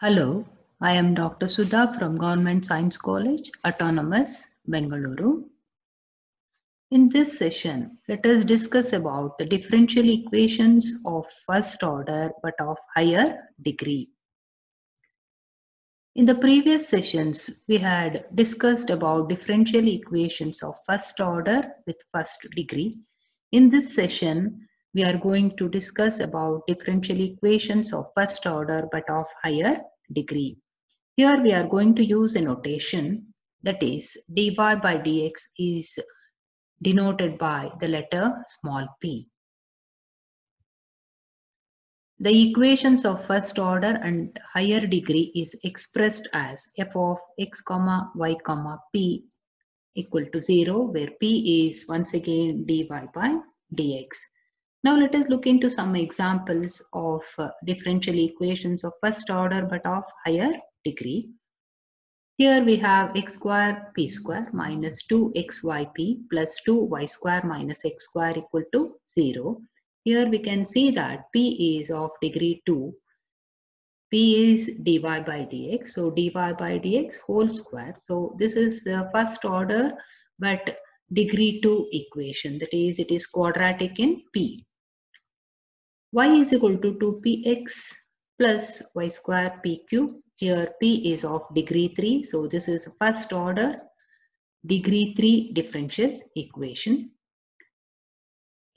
Hello, I am Dr. Sudha from Government Science College, Autonomous, Bengaluru. In this session, let us discuss about the differential equations of first order but of higher degree. In the previous sessions, we had discussed about differential equations of first order with first degree. In this session, we are going to discuss about differential equations of first order but of higher degree. Here we are going to use a notation, that is dy by dx is denoted by the letter small p. The equations of first order and higher degree is expressed as f of x comma y comma p equal to 0, where p is once again dy by dx. Now let us look into some examples of differential equations of first order but of higher degree. Here we have x square p square minus 2xyp plus 2y square minus x square equal to 0. Here we can see that p is of degree 2. P is dy by dx. So dy by dx whole square. So this is first order but degree 2 equation. That is, it is quadratic in p. Y is equal to 2px plus y square pq. Here p is of degree 3. So this is first order degree 3 differential equation.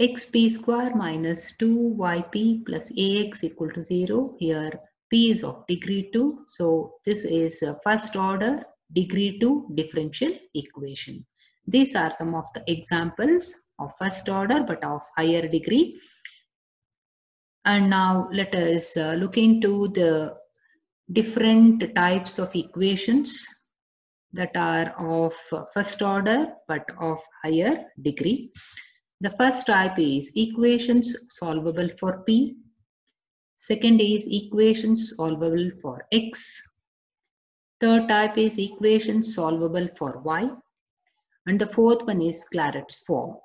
Xp square minus 2yp plus ax equal to 0. Here p is of degree 2. So this is first order degree 2 differential equation. These are some of the examples of first order but of higher degree. And now let us look into the different types of equations that are of first order but of higher degree. The first type is equations solvable for p. Second is equations solvable for x. Third type is equations solvable for y. And the fourth one is Clairaut's form.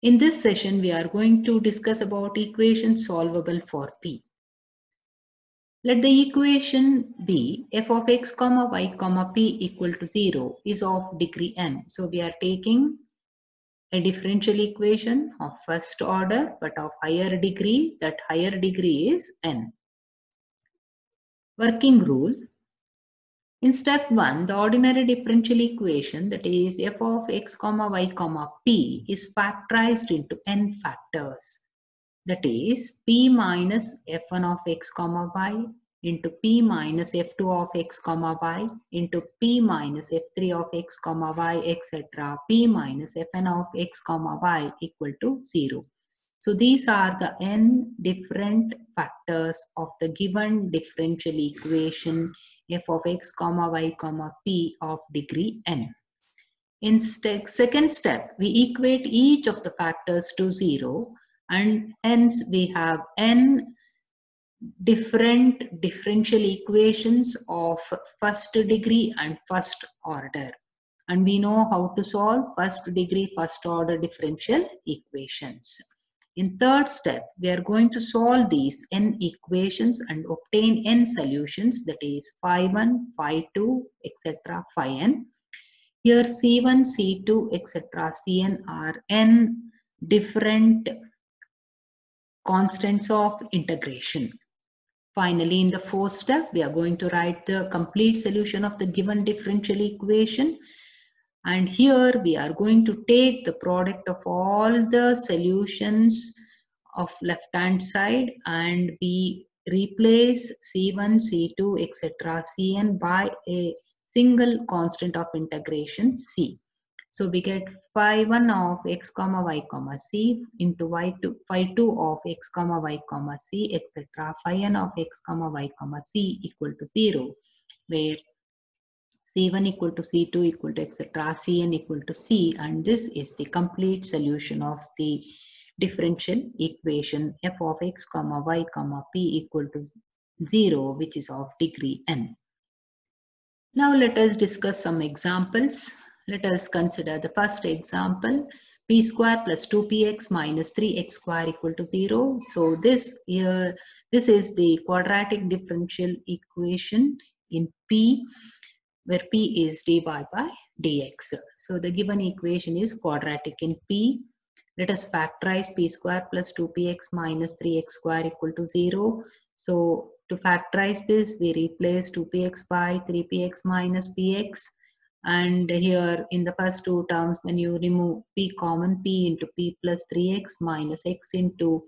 In this session, we are going to discuss about equations solvable for p. Let the equation be f of x comma y comma p equal to 0 is of degree n. So we are taking a differential equation of first order but of higher degree. That higher degree is n. Working rule. In step 1, the ordinary differential equation, that is f of x comma y comma p, is factorized into n factors. That is p minus f1 of x comma y into p minus f2 of x comma y into p minus f3 of x comma y, etc. p minus fn of x comma y equal to 0. So these are the n different factors of the given differential equation f of x comma y comma p of degree n. In second step, we equate each of the factors to 0, and hence we have n different differential equations of first degree and first order. And we know how to solve first degree, first order differential equations. In third step, we are going to solve these n equations and obtain n solutions, that is phi1, phi2, etc. phi-n. Here C1, C2, etc. Cn are n different constants of integration. Finally, in the fourth step, we are going to write the complete solution of the given differential equation. And here we are going to take the product of all the solutions of left hand side and we replace C1, C2, etc. Cn by a single constant of integration C. So we get phi1 of x comma y comma c into phi2 of x comma y comma c, etc. Phi-n of x comma y comma c equal to 0, where C1 equal to C2 equal to etc. Cn equal to C, and this is the complete solution of the differential equation f of x comma y comma p equal to 0, which is of degree n. Now let us discuss some examples. Let us consider the first example, p square plus 2px minus 3x square equal to 0. So this here This is the quadratic differential equation in P, where P is dy by dx. So the given equation is quadratic in P. Let us factorize p square plus 2px minus 3x square equal to 0. So to factorize this, we replace 2px by 3px minus px. And here in the first two terms, when you remove p common, p into p plus 3x minus x into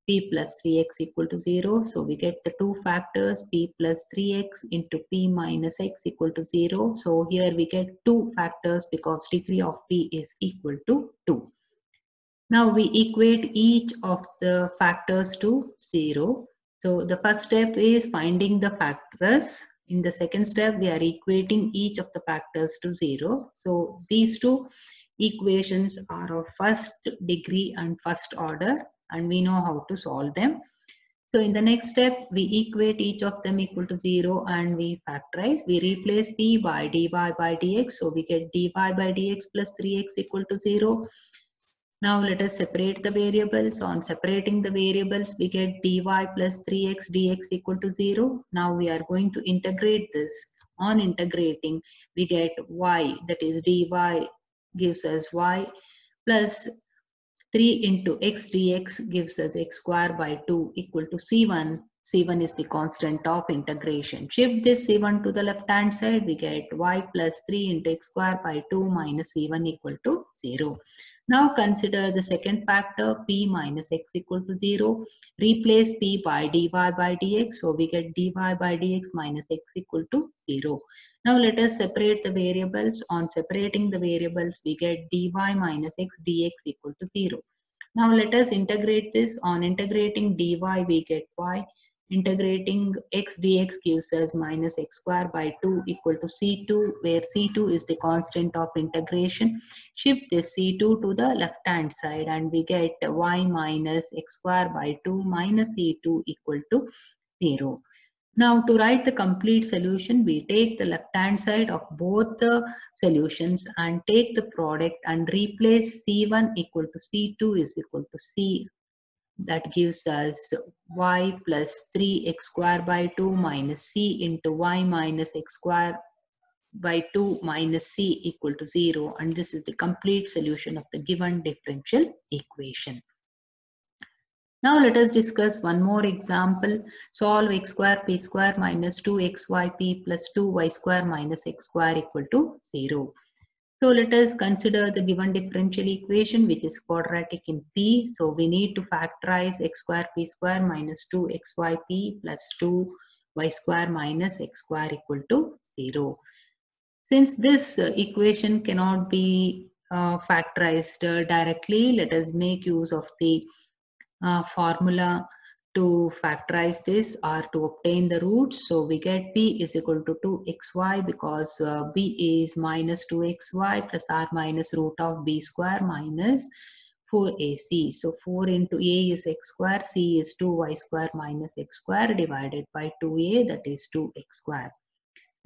p plus 3x equal to 0. So we get the two factors, p plus 3x into p minus x equal to 0. So here we get two factors because degree of p is equal to 2. Now we equate each of the factors to 0. So the first step is finding the factors. In the second step, we are equating each of the factors to 0. So these two equations are of first degree and first order, and we know how to solve them. So in the next step, we equate each of them equal to 0 and we factorize. We replace p by dy by dx. So we get dy by dx plus 3x equal to 0. Now let us separate the variables. On separating the variables, we get dy plus 3x dx equal to 0. Now we are going to integrate this. On integrating, we get y, that is dy gives us y plus 3 into x dx gives us x square by 2 equal to c1. C1 is the constant of integration. Shift this c1 to the left hand side, we get y plus 3 into x square by 2 minus c1 equal to 0. Now consider the second factor, p minus x equal to 0. Replace p by dy by dx. So we get dy by dx minus x equal to 0. Now let us separate the variables. On separating the variables, we get dy minus x dx equal to 0. Now let us integrate this. On integrating dy, we get y. Integrating x dx gives us minus x square by 2 equal to c2, where c2 is the constant of integration. Shift this c2 to the left hand side and we get y minus x square by 2 minus c2 equal to 0. Now to write the complete solution, we take the left hand side of both the solutions and take the product and replace c1 equal to c2 is equal to c. That gives us y plus 3x square by 2 minus c into y minus x square by 2 minus c equal to 0. And this is the complete solution of the given differential equation. Now let us discuss one more example. Solve x square p square minus 2xyp plus 2y square minus x square equal to 0. So let us consider the given differential equation, which is quadratic in P. So we need to factorize x square p square minus 2xyp plus 2y square minus x square equal to 0. Since this equation cannot be factorized directly, let us make use of the formula to factorize this or to obtain the roots. So we get p is equal to 2xy because b is minus 2xy plus r minus root of b square minus 4ac. So 4 into a is x square, c is 2y square minus x square divided by 2a, that is 2x square.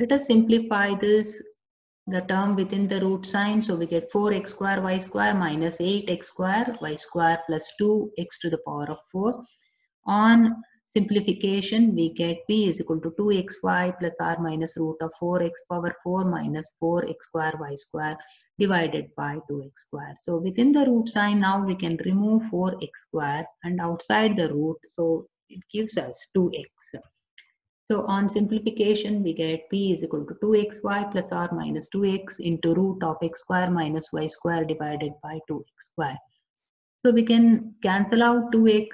Let us simplify this, the term within the root sign. So we get 4x square y square minus 8x square y square plus 2x to the power of 4. On simplification, we get p is equal to 2xy plus r minus root of 4x power 4 minus 4x square y square divided by 2x square. So within the root sign, now we can remove 4x square and outside the root, so it gives us 2x. So on simplification, we get p is equal to 2xy plus r minus 2x into root of x square minus y square divided by 2x square. So we can cancel out 2x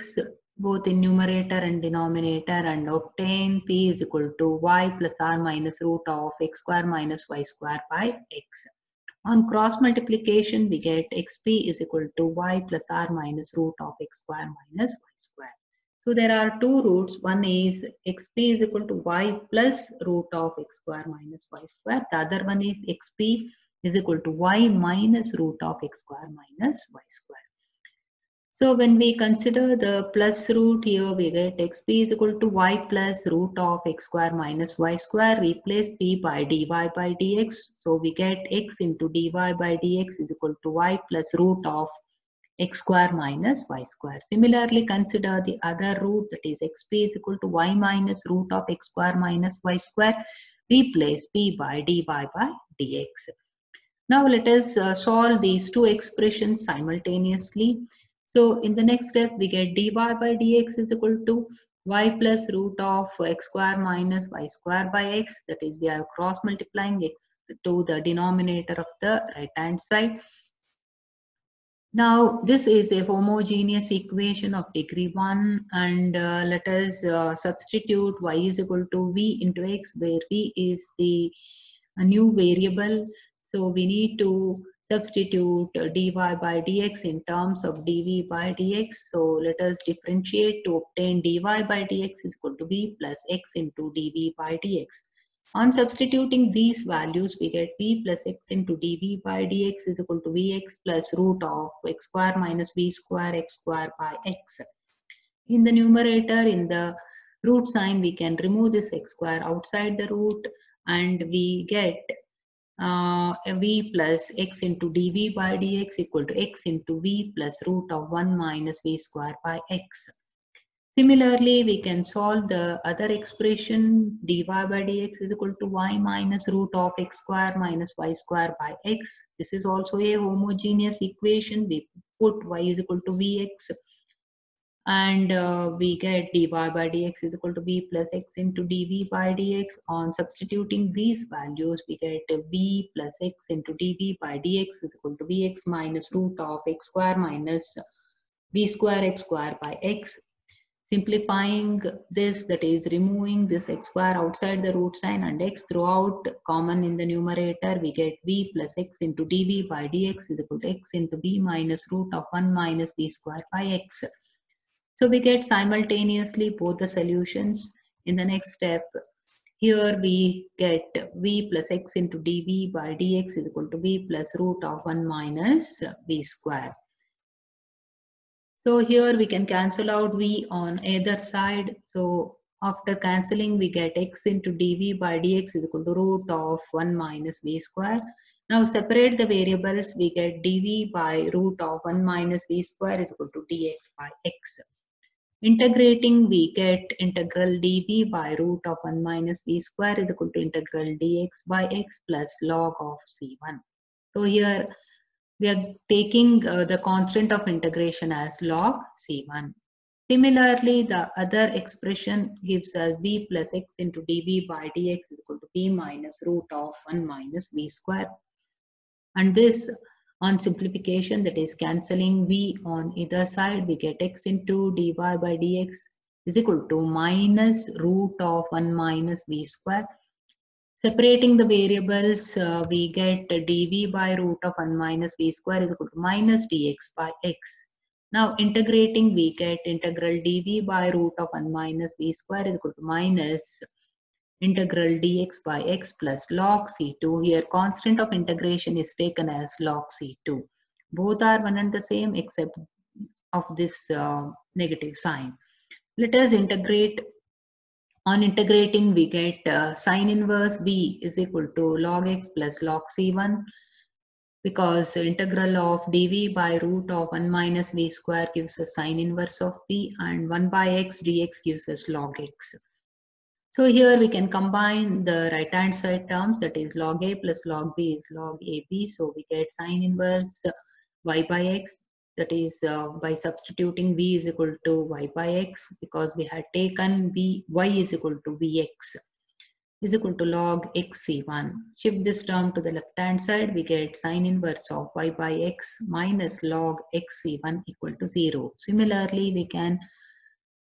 both in numerator and denominator and obtain p is equal to y plus r minus root of x square minus y square by x. On cross multiplication, we get xp is equal to y plus r minus root of x square minus y square. So there are two roots. One is xp is equal to y plus root of x square minus y square. The other one is xp is equal to y minus root of x square minus y square. So when we consider the plus root here, we get xp is equal to y plus root of x square minus y square. Replace p by dy by dx. So we get x into dy by dx is equal to y plus root of x square minus y square. Similarly, consider the other root, that is xp is equal to y minus root of x square minus y square. Replace p by dy by dx. Now let us solve these two expressions simultaneously. So in the next step, we get dy by dx is equal to y plus root of x square minus y square by x. That is, we are cross multiplying x to the denominator of the right hand side. Now this is a homogeneous equation of degree 1, and let us substitute y is equal to v into x, where v is the new variable. So we need to substitute dy by dx in terms of dv by dx. So let us differentiate to obtain dy by dx is equal to v plus x into dv by dx. On substituting these values, we get v plus x into dv by dx is equal to vx plus root of x square minus v square x square by x. In the numerator, in the root sign, we can remove this x square outside the root, and we get v plus x into dv by dx equal to x into v plus root of 1 minus v square by x. Similarly, we can solve the other expression dy by dx is equal to y minus root of x square minus y square by x. This is also a homogeneous equation. We put y is equal to vx, and we get dy by dx is equal to v plus x into dv by dx. On substituting these values, we get v plus x into dv by dx is equal to vx minus root of x square minus v square x square by x. Simplifying this, that is removing this x square outside the root sign and x throughout common in the numerator, we get v plus x into dv by dx is equal to x into v minus root of 1 minus v square by x. So we get simultaneously both the solutions. In the next step, here we get v plus x into dv by dx is equal to v plus root of 1 minus v square. So here we can cancel out v on either side. So after cancelling, we get x into dv by dx is equal to root of 1 minus v square. Now separate the variables, we get dv by root of 1 minus v square is equal to dx by x. Integrating, we get integral dv by root of 1 minus v square is equal to integral dx by x plus log of c1. So here we are taking the constant of integration as log c1. Similarly, the other expression gives us v plus x into dv by dx is equal to v minus root of 1 minus v square. And this, on simplification, that is cancelling v on either side, we get x into dy by dx is equal to minus root of 1 minus v square. Separating the variables, we get dv by root of 1 minus v square is equal to minus dx by x. Now integrating, we get integral dv by root of 1 minus v square is equal to minus integral dx by x plus log c2. Here constant of integration is taken as log c2. Both are one and the same except of this negative sign. Let us integrate. On integrating, we get sine inverse v is equal to log x plus log c1, because integral of dv by root of 1 minus v square gives us sine inverse of v, and 1 by x dx gives us log x. So here we can combine the right hand side terms, that is log a plus log b is log ab. So we get sine inverse y by x, that is by substituting v is equal to y by x, because we had taken y is equal to vx is equal to log x c1. Shift this term to the left hand side, we get sine inverse of y by x minus log x c1 equal to 0. Similarly, we can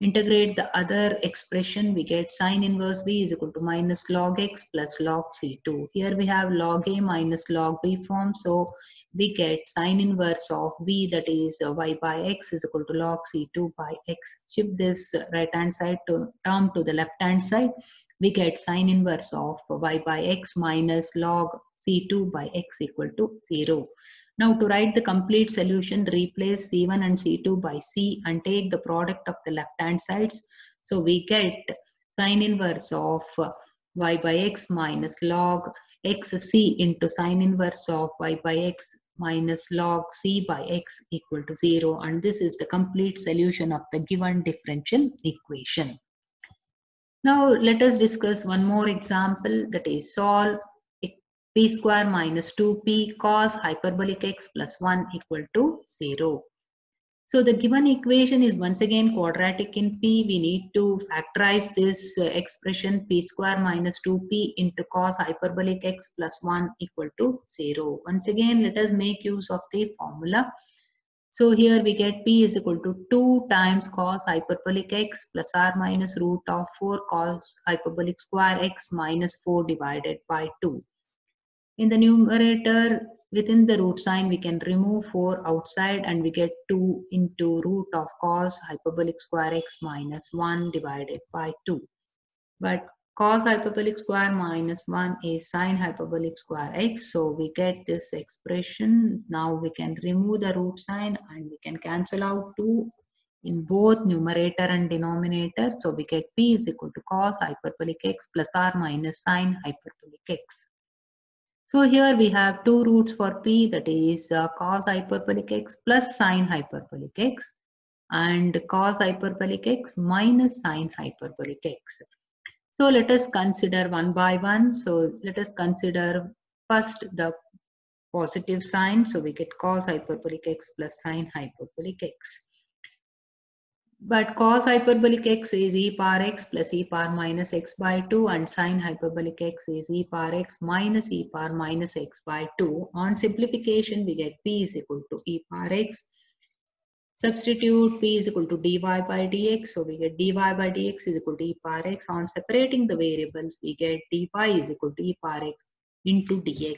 integrate the other expression, we get sine inverse v is equal to minus log x plus log c2. Here we have log a minus log b form, so we get sine inverse of v, that is y by x is equal to log c2 by x. Shift this right hand side term to the left hand side, we get sine inverse of y by x minus log c2 by x equal to 0. Now to write the complete solution, replace c1 and c2 by c and take the product of the left hand sides. So we get sine inverse of y by x minus log xc into sine inverse of y by x minus log c by x equal to 0, and this is the complete solution of the given differential equation. Now let us discuss one more example, that is solve p square minus 2p cos hyperbolic x plus 1 equal to 0. So the given equation is once again quadratic in p. We need to factorize this expression p square minus 2p into cos hyperbolic x plus 1 equal to 0. Once again, let us make use of the formula. So here we get p is equal to 2 times cos hyperbolic x plus r minus root of 4 cos hyperbolic square x minus 4 divided by 2. In the numerator, within the root sign, we can remove 4 outside and we get 2 into root of cos hyperbolic square x minus 1 divided by 2. But cos hyperbolic square minus 1 is sine hyperbolic square x. So we get this expression. Now we can remove the root sign and we can cancel out 2 in both numerator and denominator. So we get p is equal to cos hyperbolic x plus r minus sine hyperbolic x. So here we have two roots for p, that is cos hyperbolic x plus sine hyperbolic x and cos hyperbolic x minus sine hyperbolic x. So let us consider one by one. So let us consider first the positive sign. So we get cos hyperbolic x plus sine hyperbolic x. But cos hyperbolic x is e power x plus e power minus x by 2 and sine hyperbolic x is e power x minus e power minus x by 2. On simplification, we get p is equal to e power x. Substitute p is equal to dy by dx. So we get dy by dx is equal to e power x. On separating the variables, we get dy is equal to e power x into dx.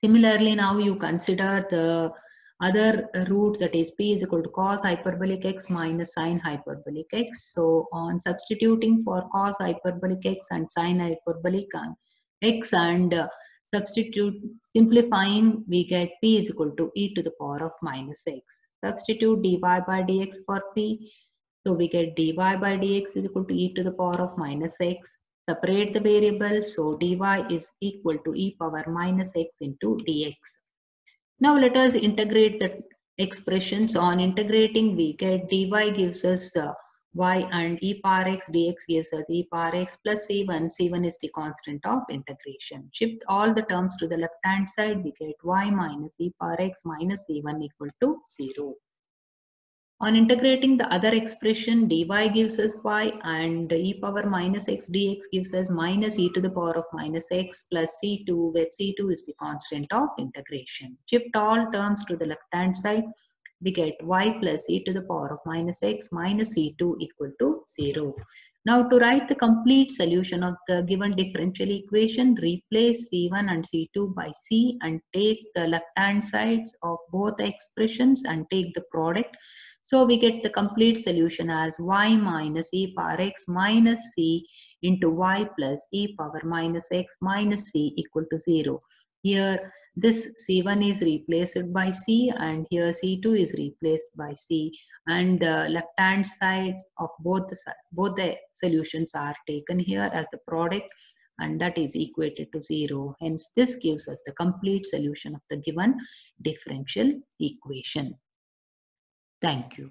Similarly, now you consider the other root, that is p is equal to cos hyperbolic x minus sine hyperbolic x. So on substituting for cos hyperbolic x and sine hyperbolic x and substitute simplifying, we get p is equal to e to the power of minus x. Substitute dy by dx for p. So we get dy by dx is equal to e to the power of minus x. Separate the variables, so dy is equal to e power minus x into dx. Now let us integrate the expressions. On integrating, we get dy gives us y and e power x, dx gives us e power x plus c1. c1 is the constant of integration. Shift all the terms to the left hand side, we get y minus e power x minus c1 equal to 0. On integrating the other expression, dy gives us y and e power minus x dx gives us minus e to the power of minus x plus c2, where c2 is the constant of integration. Shift all terms to the left hand side, we get y plus e to the power of minus x minus c2 equal to 0. Now to write the complete solution of the given differential equation, replace c1 and c2 by c and take the left hand sides of both expressions and take the product. So we get the complete solution as y minus e power x minus c into y plus e power minus x minus c equal to 0. Here this c1 is replaced by c and here c2 is replaced by c, and the left hand side of both the solutions are taken here as the product, and that is equated to 0. Hence this gives us the complete solution of the given differential equation. Thank you.